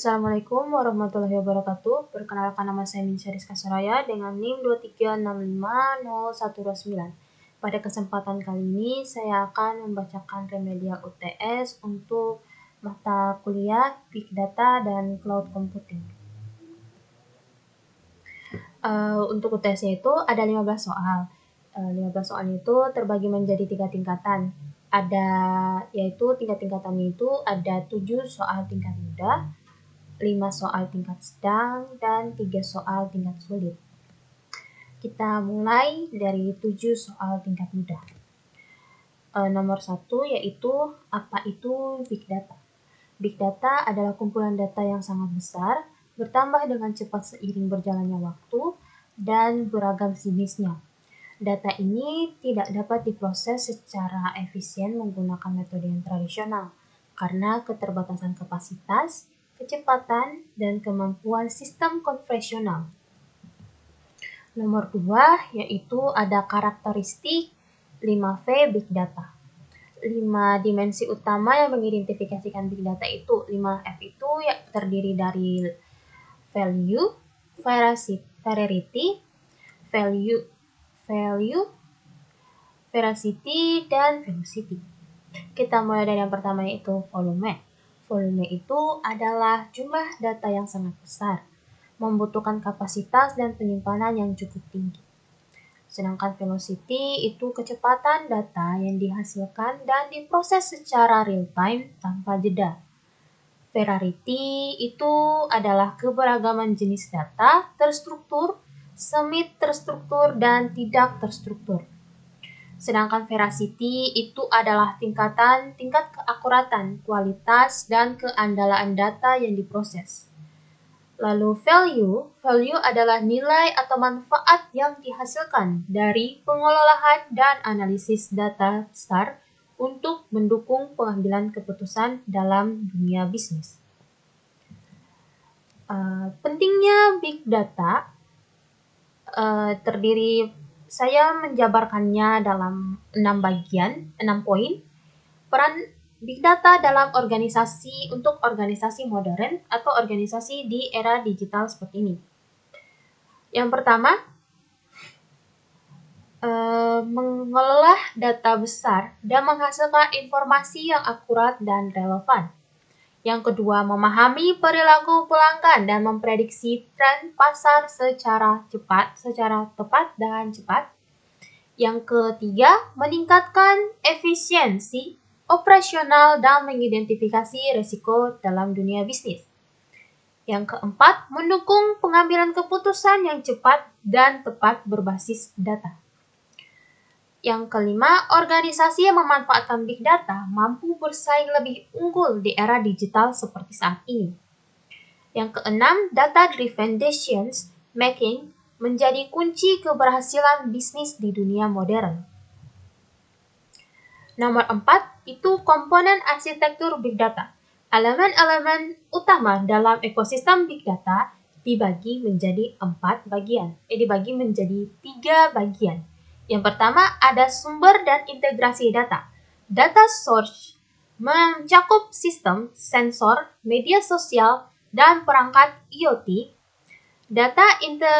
Assalamualaikum warahmatullahi wabarakatuh. Perkenalkan, nama saya Minsya Rizka Soraya dengan NIM 23650129. Pada kesempatan kali ini saya akan membacakan remedial UTS untuk mata kuliah Big Data dan Cloud Computing. Untuk UTS-nya itu ada 15 soal. 15 soal itu terbagi menjadi 3 tingkatan. Yaitu tingkatannya itu ada 7 soal tingkat mudah, 5 soal tingkat sedang, dan 3 soal tingkat sulit. Kita mulai dari 7 soal tingkat mudah. Nomor 1 yaitu apa itu Big Data. Big Data adalah kumpulan data yang sangat besar, bertambah dengan cepat seiring berjalannya waktu, dan beragam jenisnya. Data ini tidak dapat diproses secara efisien menggunakan metode yang tradisional, karena keterbatasan kapasitas, kecepatan, dan kemampuan sistem konvensional. Nomor 2 yaitu ada karakteristik 5V Big Data. 5 dimensi utama yang mengidentifikasikan Big Data itu 5F itu terdiri dari value, veracity, veracity, dan velocity. Kita mulai dari yang pertama yaitu volume. Volume itu adalah jumlah data yang sangat besar, membutuhkan kapasitas dan penyimpanan yang cukup tinggi. Sedangkan velocity itu kecepatan data yang dihasilkan dan diproses secara real time tanpa jeda. Veracity itu adalah keberagaman jenis data terstruktur, semi terstruktur, dan tidak terstruktur. Sedangkan veracity itu adalah tingkat keakuratan, kualitas, dan keandalan data yang diproses. Lalu value adalah nilai atau manfaat yang dihasilkan dari pengelolaan dan analisis data besar untuk mendukung pengambilan keputusan dalam dunia bisnis. Pentingnya Big Data saya menjabarkannya dalam 6 poin. Peran Big Data dalam untuk organisasi modern atau organisasi di era digital seperti ini. Yang pertama, mengelola data besar dan menghasilkan informasi yang akurat dan relevan. Yang kedua, memahami perilaku pelanggan dan memprediksi tren pasar secara tepat dan cepat. Yang ketiga, meningkatkan efisiensi operasional dan mengidentifikasi risiko dalam dunia bisnis. Yang keempat, mendukung pengambilan keputusan yang cepat dan tepat berbasis data. Yang kelima, organisasi yang memanfaatkan Big Data mampu bersaing lebih unggul di era digital seperti saat ini. Yang keenam, data-driven decision making menjadi kunci keberhasilan bisnis di dunia modern. Nomor 4, itu komponen arsitektur Big Data. Elemen-elemen utama dalam ekosistem Big Data dibagi menjadi 3 bagian. Yang pertama ada sumber dan integrasi data. Data source mencakup sistem, sensor, media sosial, dan perangkat IoT.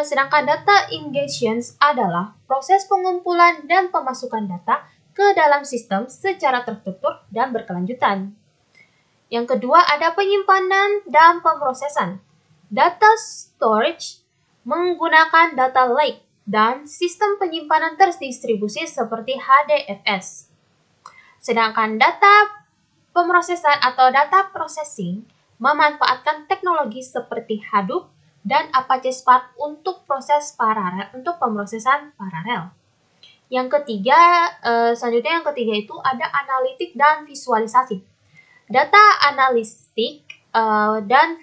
Sedangkan data ingestions adalah proses pengumpulan dan pemasukan data ke dalam sistem secara terstruktur dan berkelanjutan. Yang kedua ada penyimpanan dan pemrosesan. Data storage menggunakan data lake dan sistem penyimpanan terdistribusi seperti HDFS. Sedangkan data pemrosesan atau data processing memanfaatkan teknologi seperti Hadoop dan Apache Spark untuk pemrosesan paralel. Yang ketiga itu ada analitik dan visualisasi. Data analitik dan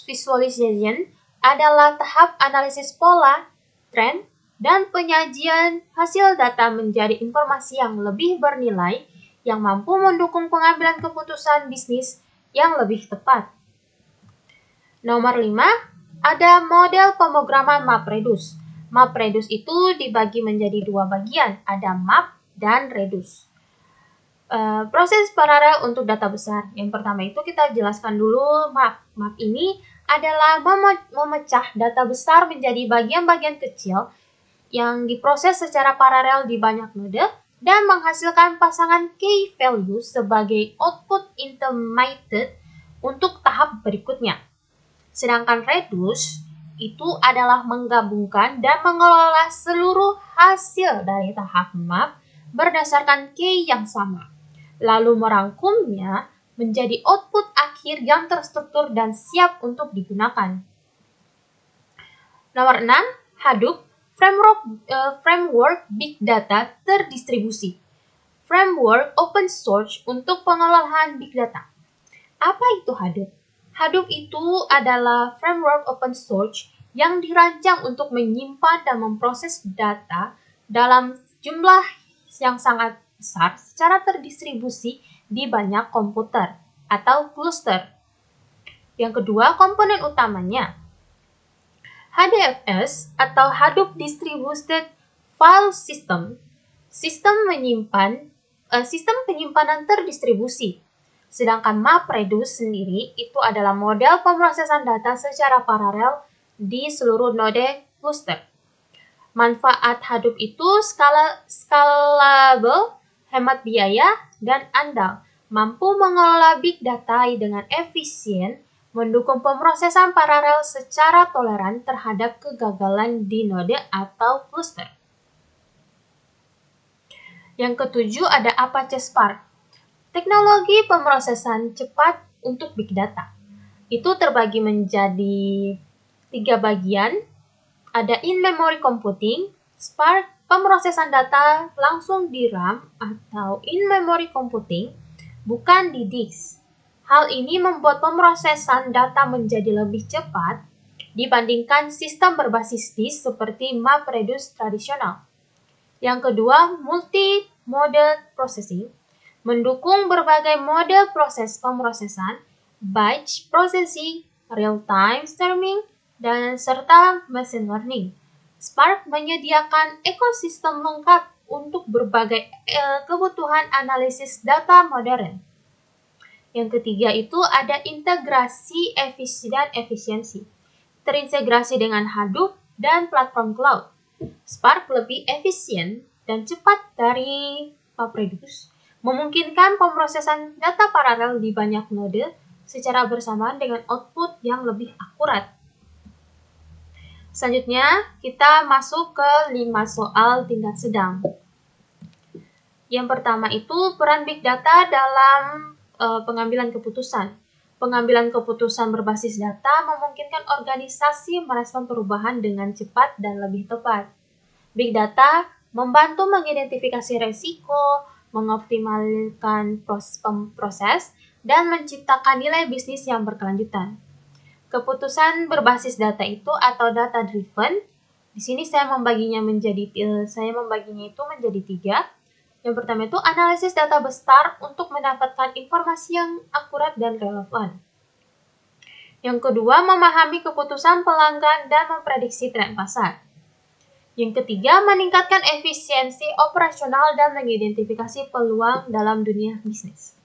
visualization adalah tahap analisis pola, tren, dan penyajian hasil data menjadi informasi yang lebih bernilai yang mampu mendukung pengambilan keputusan bisnis yang lebih tepat. Nomor 5, ada model pemrograman MapReduce. MapReduce itu dibagi menjadi 2 bagian, ada map dan reduce. Proses paralel untuk data besar. Yang pertama itu kita jelaskan dulu map. Map ini adalah memecah data besar menjadi bagian-bagian kecil yang diproses secara paralel di banyak node dan menghasilkan pasangan key value sebagai output intermediate untuk tahap berikutnya. Sedangkan reduce itu adalah menggabungkan dan mengelola seluruh hasil dari tahap map berdasarkan key yang sama, lalu merangkumnya menjadi output akhir yang terstruktur dan siap untuk digunakan. Nomor 6, Hadoop, framework Big Data terdistribusi. Framework open source untuk pengelolaan Big Data. Apa itu Hadoop? Hadoop itu adalah framework open source yang dirancang untuk menyimpan dan memproses data dalam jumlah yang sangat besar secara terdistribusi di banyak komputer atau cluster. Yang kedua, komponen utamanya. HDFS atau Hadoop Distributed File System, sistem penyimpanan terdistribusi. Sedangkan MapReduce sendiri itu adalah model pemrosesan data secara paralel di seluruh node cluster. Manfaat Hadoop itu scalable, hemat biaya, dan andal, mampu mengelola big data dengan efisien, mendukung pemrosesan paralel secara toleran terhadap kegagalan di node atau cluster. Yang ketujuh ada Apache Spark. Teknologi pemrosesan cepat untuk big data. Itu terbagi menjadi 3 bagian. Ada in-memory computing, Spark, pemrosesan data langsung di RAM atau in-memory computing, bukan di disk. Hal ini membuat pemrosesan data menjadi lebih cepat dibandingkan sistem berbasis disk seperti MapReduce tradisional. Yang kedua, multi-mode processing, mendukung berbagai mode proses pemrosesan, batch processing, real-time streaming, dan serta machine learning. Spark menyediakan ekosistem lengkap untuk berbagai kebutuhan analisis data modern. Yang ketiga itu ada integrasi dan efisiensi. Terintegrasi dengan Hadoop dan platform cloud. Spark lebih efisien dan cepat dari MapReduce, memungkinkan pemrosesan data paralel di banyak node secara bersamaan dengan output yang lebih akurat. Selanjutnya, kita masuk ke 5 soal tingkat sedang. Yang pertama itu peran Big Data dalam pengambilan keputusan. Pengambilan keputusan berbasis data memungkinkan organisasi merespon perubahan dengan cepat dan lebih tepat. Big Data membantu mengidentifikasi resiko, mengoptimalkan proses, dan menciptakan nilai bisnis yang berkelanjutan. Keputusan berbasis data itu atau data driven, di sini saya membaginya itu menjadi 3. Yang pertama itu analisis data besar untuk mendapatkan informasi yang akurat dan relevan. Yang kedua, memahami keputusan pelanggan dan memprediksi tren pasar. Yang ketiga, meningkatkan efisiensi operasional dan mengidentifikasi peluang dalam dunia bisnis.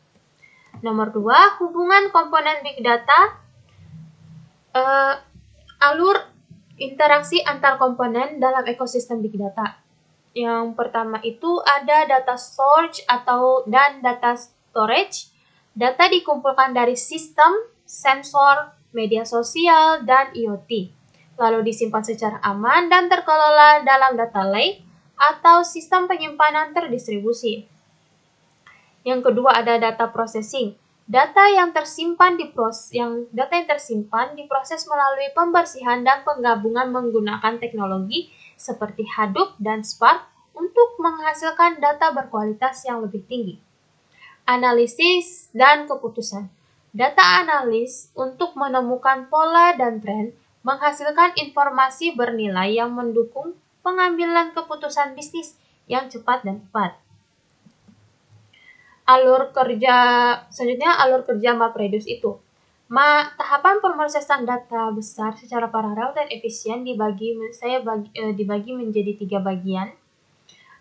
Nomor 2, hubungan komponen Big Data, alur interaksi antar komponen dalam ekosistem Big Data. Yang pertama itu ada data source dan data storage. Data dikumpulkan dari sistem, sensor, media sosial, dan IoT. Lalu disimpan secara aman dan terkelola dalam data lake atau sistem penyimpanan terdistribusi. Yang kedua ada data processing. Data yang tersimpan diproses melalui pembersihan dan penggabungan menggunakan teknologi seperti Hadoop dan Spark untuk menghasilkan data berkualitas yang lebih tinggi. Analisis dan keputusan. Data analis untuk menemukan pola dan tren, menghasilkan informasi bernilai yang mendukung pengambilan keputusan bisnis yang cepat dan tepat. Selanjutnya alur kerja MapReduce itu. Tahapan pemrosesan data besar secara paralel dan efisien dibagi menjadi 3 bagian.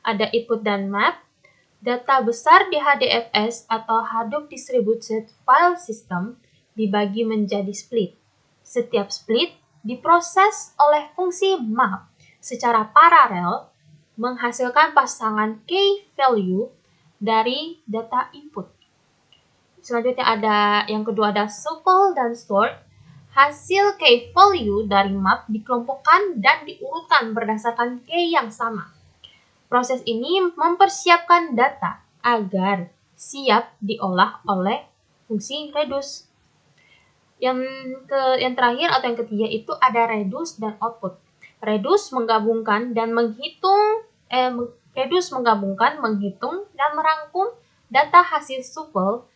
Ada input dan map. Data besar di HDFS atau Hadoop Distributed File System dibagi menjadi split. Setiap split diproses oleh fungsi map secara paralel menghasilkan pasangan key value dari data input. Selanjutnya yang kedua ada shuffle dan sort. Hasil key value dari map dikelompokkan dan diurutkan berdasarkan key yang sama. Proses ini mempersiapkan data agar siap diolah oleh fungsi reduce. Yang terakhir atau yang ketiga itu ada reduce dan output. Reduce menggabungkan, menghitung dan merangkum data hasil shuffle.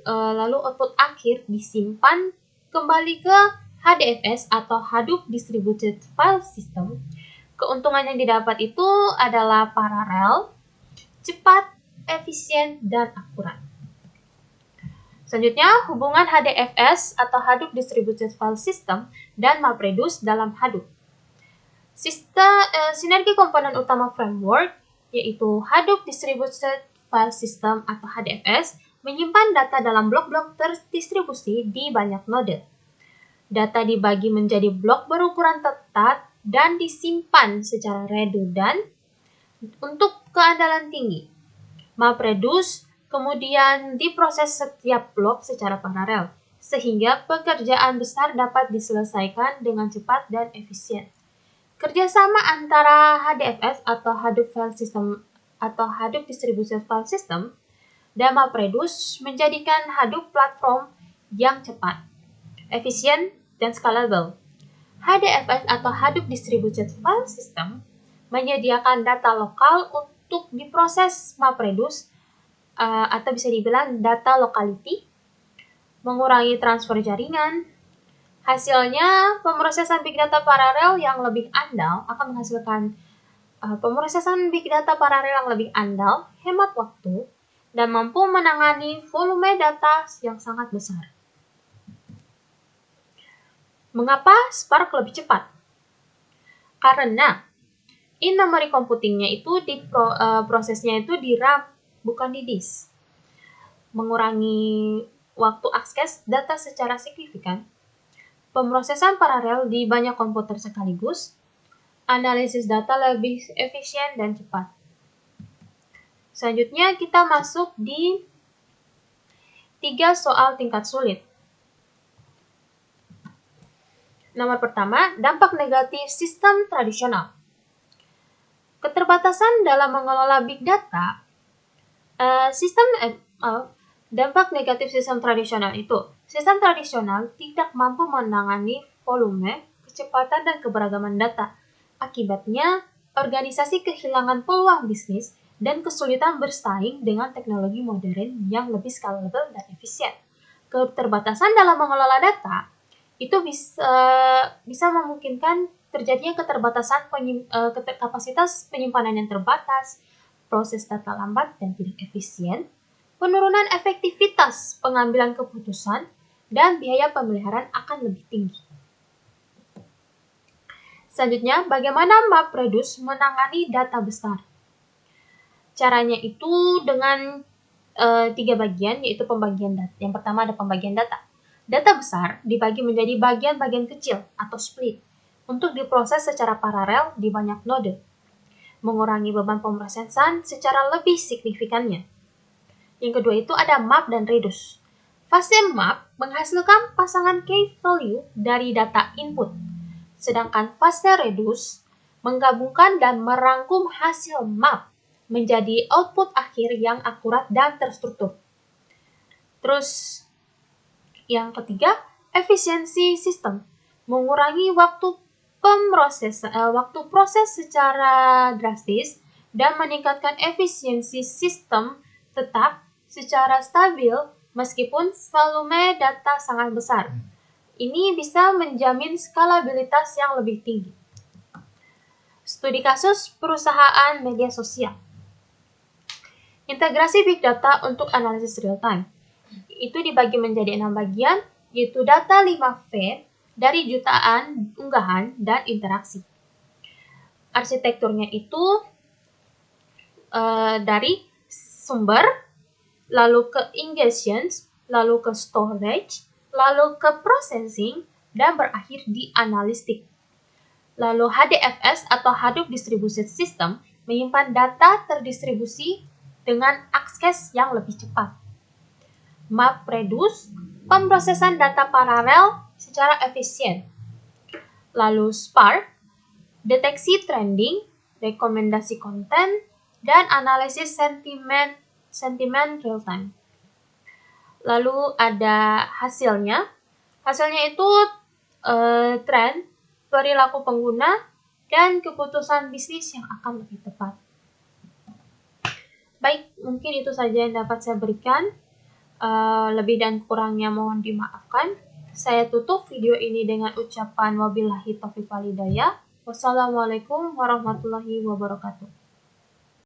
Lalu output akhir disimpan kembali ke HDFS atau Hadoop Distributed File System. Keuntungan yang didapat itu adalah paralel, cepat, efisien, dan akurat. Selanjutnya, hubungan HDFS atau Hadoop Distributed File System dan MapReduce dalam Hadoop. Sinergi komponen utama framework, yaitu Hadoop Distributed File System atau HDFS, menyimpan data dalam blok-blok terdistribusi di banyak node. Data dibagi menjadi blok berukuran tetap dan disimpan secara redundan untuk keandalan tinggi. MapReduce kemudian diproses setiap blok secara paralel, sehingga pekerjaan besar dapat diselesaikan dengan cepat dan efisien. Kerjasama antara HDFS atau Hadoop File System atau Hadoop Distributed File System dan MapReduce menjadikan Hadoop platform yang cepat, efisien, dan scalable. HDFS atau Hadoop Distributed File System menyediakan data lokal untuk diproses MapReduce atau bisa dibilang data locality, mengurangi transfer jaringan. Hasilnya, pemrosesan big data paralel yang lebih andal akan menghasilkan hemat waktu, dan mampu menangani volume data yang sangat besar. Mengapa Spark lebih cepat? Karena in-memory computingnya itu prosesnya itu di RAM, bukan di disk. Mengurangi waktu akses data secara signifikan. Pemrosesan paralel di banyak komputer sekaligus. Analisis data lebih efisien dan cepat. Selanjutnya kita masuk di 3 soal tingkat sulit. Nomor pertama, dampak negatif sistem tradisional. Keterbatasan dalam mengelola big data. Dampak negatif sistem tradisional itu. Sistem tradisional tidak mampu menangani volume, kecepatan, dan keberagaman data. Akibatnya, organisasi kehilangan peluang bisnis dan kesulitan bersaing dengan teknologi modern yang lebih scalable dan efisien. Keterbatasan dalam mengelola data itu bisa memungkinkan terjadinya keterbatasan kapasitas penyimpanan yang terbatas, proses data lambat dan tidak efisien, penurunan efektivitas pengambilan keputusan, dan biaya pemeliharaan akan lebih tinggi. Selanjutnya, bagaimana MapReduce menangani data besar? Caranya itu dengan 3 bagian, yaitu pembagian data. Yang pertama ada pembagian data. Data besar dibagi menjadi bagian-bagian kecil atau split untuk diproses secara paralel di banyak node, mengurangi beban pemrosesan secara lebih signifikannya. Yang kedua itu ada map dan reduce. Fase map menghasilkan pasangan key value dari data input, sedangkan fase reduce menggabungkan dan merangkum hasil map menjadi output akhir yang akurat dan terstruktur. Terus yang ketiga, efisiensi sistem, mengurangi waktu proses secara drastis dan meningkatkan efisiensi sistem tetap secara stabil meskipun volume data sangat besar. Ini bisa menjamin skalabilitas yang lebih tinggi. Studi kasus perusahaan media sosial. Integrasi big data untuk analisis real time. Itu dibagi menjadi 6 bagian, yaitu data 5V dari jutaan unggahan dan interaksi. Arsitekturnya itu dari sumber, lalu ke ingestions, lalu ke storage, lalu ke processing, dan berakhir di analistik. Lalu HDFS atau Hadoop Distributed System menyimpan data terdistribusi dengan akses yang lebih cepat. MapReduce, pemrosesan data paralel secara efisien. Lalu Spark, deteksi trending, rekomendasi konten, dan analisis sentimen real time. Lalu ada hasilnya. Hasilnya itu tren, perilaku pengguna, dan keputusan bisnis yang akan lebih tepat. Baik, mungkin itu saja yang dapat saya berikan. Lebih dan kurangnya mohon dimaafkan. Saya tutup video ini dengan ucapan wabillahi taufiq wal hidayah. Wassalamualaikum warahmatullahi wabarakatuh.